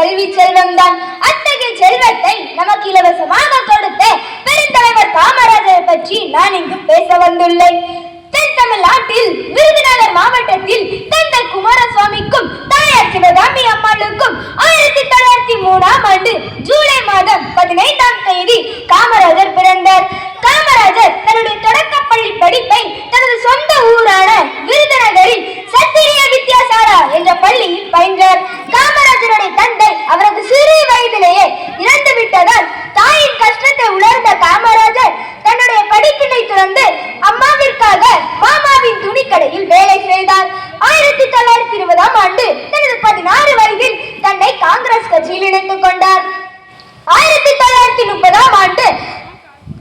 கல்வி செல்வம் தான். அத்தகைய செல்வத்தை நமக்கு இலவசமாக கொடுத்த பெருந்தலைவர் காமராஜரை பற்றி நான் இங்கு பேச வந்துள்ளேன். தென் தமிழ்நாட்டில் விருதுநகர் மாவட்டத்தில் தந்தை குமாரசுவாமிக்கும் தாயார் சிவகாமி அம்மாளுக்கும் 1903ஆம் ஆண்டு ஜூலை மாதம் 15ஆம் தேதி காமராஜர் பிறந்தார். காமராஜர் தன்னுடைய தொடக்கப்பள்ளி படிப்பை தனது சொந்த ஊரான விருதுநகரில் சத்திரிய வித்யாசாலா என்ற பள்ளியில் பயின்றார். காமராஜருடைய தந்தை அவரது சிறு வயதிலேயே இறந்து விட்டதால் தாயின் கஷ்டத்தை உணர்ந்த காமராஜர் தன்னுடைய படிப்பினை துறந்து அம்மாவிற்காக மாமாவின் துணிக்கடையில் வேலை செய்தார். 1920ஆம் ஆண்டு தனது 16 வயதில் தன்னை காங்கிரஸ் கட்சியில் இணைத்துக் கொண்டார். 1930ஆம் ஆண்டு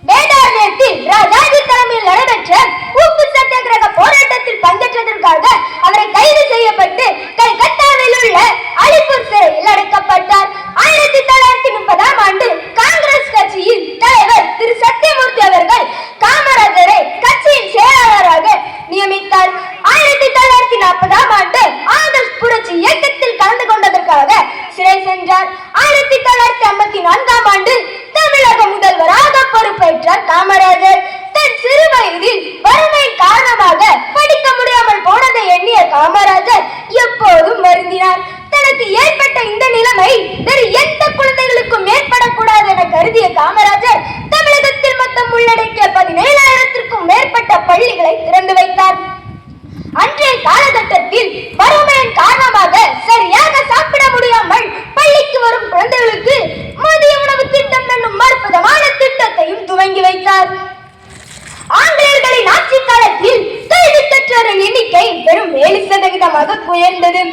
வேதாரண்யத்தில் ராஜாஜி தலைமையில் நடைபெற்ற உப்பு சத்தியாகிரக போராட்டத்தில் பங்கேற்றதற்காக அவரை கைது செய்யப்பட்டு கல்கத்தாவில் உள்ள அலிப்பூர் சிறையில் அடைக்கப்பட்டார். 1930ஆம் ஆண்டு காங்கிரஸ் கட்சியின் தலைவர் திரு சத்தியமூர்த்தி அவர்கள் காமராஜரை கட்சியின் செயலாளராக நியமித்தார். 1940ஆம் ஆண்டு ஆகஸ்ட் புரட்சி இயக்கத்தில் கலந்து கொண்டதற்காக சிறை சென்றார். 1954ஆம் ஆண்டு தமிழக முதல்வராக பொறுப்பேற்றார் காமராஜர். தன் சிறு வயதில் வறுமை காரணமாக படிக்க முடியாமல் போனதை எண்ணிய காமராஜர் எப்போதும் வருந்தினார். தனக்கு ஏற்பட்ட இந்த நிலைமை வேறு எந்த குழந்தைகளுக்கும் ஏற்படக்கூடாது என கருதிய காமராஜர் தமிழகத்தில் மொத்தம் உள்ளடக்கிய 17,000க்கும் மேற்பட்ட பள்ளிகளை திறந்து வைத்தார். அன்றைய காலகட்டத்தில் வறுமையின் காரணமாக சரியாக சாப்பிட முடியாமல் பள்ளிக்கு வரும் குழந்தைகளுக்கு மதிய உணவு திட்டம் என்னும் அற்புதமான திட்டத்தையும் துவங்கி வைத்தார். ஆங்கிலேயர்களின் ஆட்சி காலத்தில் கல்வி கற்றோரின் எண்ணிக்கை வெறும் 7% உயர்ந்தது.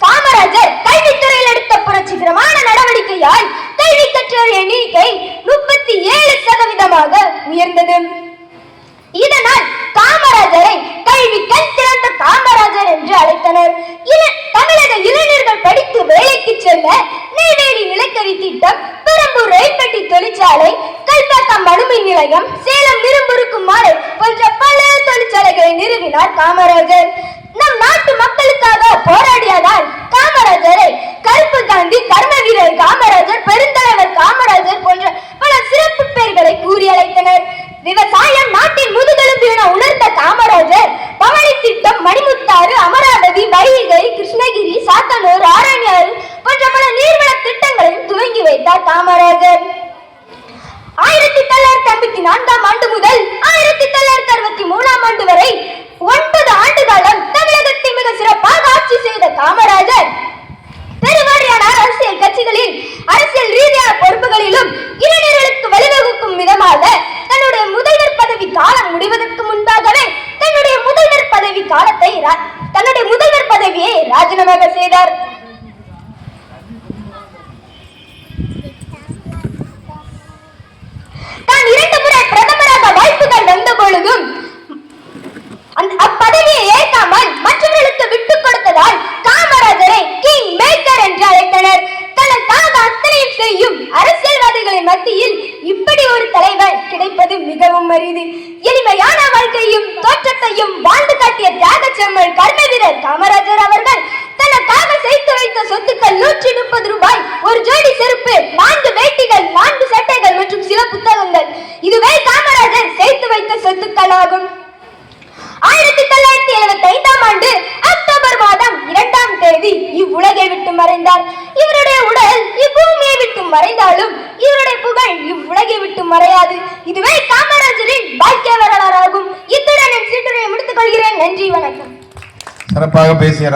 காமராஜர் கல்வித்துறையில் எடுத்த புரட்சிகரமான நடவடிக்கையால் கல்வி கற்றோர் எண்ணிக்கை 37% உயர்ந்தது. இதனால் காமராஜரை கல்வி கண் திறந்த காமராஜர் என்று அழைத்தனர். தமிழக இளைஞர்கள் படித்து வேலைக்கு செல்ல நெய்வேலி நிலக்கரி திட்டம், பெரம்பூர் ரயில்பெட்டி தொழிற்சாலை, கல்பாக்கம் அணுமின் நிலையம், சேலம் இரும்புருக்கும் ஆலை போன்ற பல தொழிற்சாலைகளை நிறுவினார் காமராஜர். நம் நாட்டு மக்களுக்காக போராடியதால் காமராஜரை கருப்பு காந்தி, கர்ம வீரர் காமராஜர், பெருந்தலைவர் காமராஜர் போன்ற பல சிறப்பு பெயர்களை கூறி அழைத்தனர். விவசாயம் நாட்டின் முதுகெலும்பு என உணர்ந்த காமராஜர் பவளி திட்டம், மணிமுத்தாறு, அமராவதி, வைகை, கிருஷ்ணகிரி, சாத்தனூர், ஆரண்யாறு போன்ற பல நீர்வள திட்டங்களையும் துவங்கி வைத்தார் காமராஜர். 1954ஆம் ஆண்டு முதல் 1963ஆம் ஆண்டு வரை 9 ஆண்டு காலம் தமிழகத்தை மிக சிறப்பாக ஆட்சி செய்த காமராஜர் பெருவாரியான அரசியல் கட்சிகளில் அரசியல் ரீதியான பொறுப்புகளிலும் இளைஞர்களுக்கு வழிவகுக்கும் விதமாக தன்னுடைய முதல்வர் பதவி காலம் முடிவதற்கு முன்பாகவே தன்னுடைய முதல்வர் பதவியை ராஜினாமா செய்தார். தான் 2 முறை பிரதமராக வாய்ப்புகள் வந்த பொழுதும் அப்பதவியை ஏற்காமல் மற்றவர்களுக்கு விட்டுக் கொடுத்ததால் காமராஜரை கிங் மேக்கர் என்று அழைத்தனர். தனக்காக அத்தனையும் செய்யும் அரசியல்வாதிகளின் மத்தியில் இப்படி ஒரு தலைவர் கிடைப்பது மிகவும் அரிது. எளிமையான வாழ்க்கையும் தோற்றத்தையும் வாழ்ந்து காட்டிய தியாக செம்மல் கர்ம வீரர் காமராஜர் அவர்கள் தனக்காக சேர்த்து வைத்த சொத்துக்கள் 130 ரூபாய், ஒரு ஜோடி செருப்பு, 4 வேட்டிகள், 4 சட்டைகள் மற்றும் சில புத்தகங்கள். இதுவே காமராஜர் சேர்த்து வைத்த சொத்துக்கள் ஆகும். 1975ஆம் ஆண்டு அக்டோபர் மாதம் 2ஆம் தேதி இவ்வுலகை விட்டு மறைந்தார். இவருடைய உடல் இப்பூமியை விட்டு மறைந்தாலும் இவருடைய புகழ் இவ்வுலகை விட்டு மறையாது. இதுவே காமராஜரின் வாழ்க்கை வரலாறாகும். இத்துடன் என் சிற்றுரையை முடித்துக் கொள்கிறேன். நன்றி, வணக்கம். சிறப்பாக பேசிய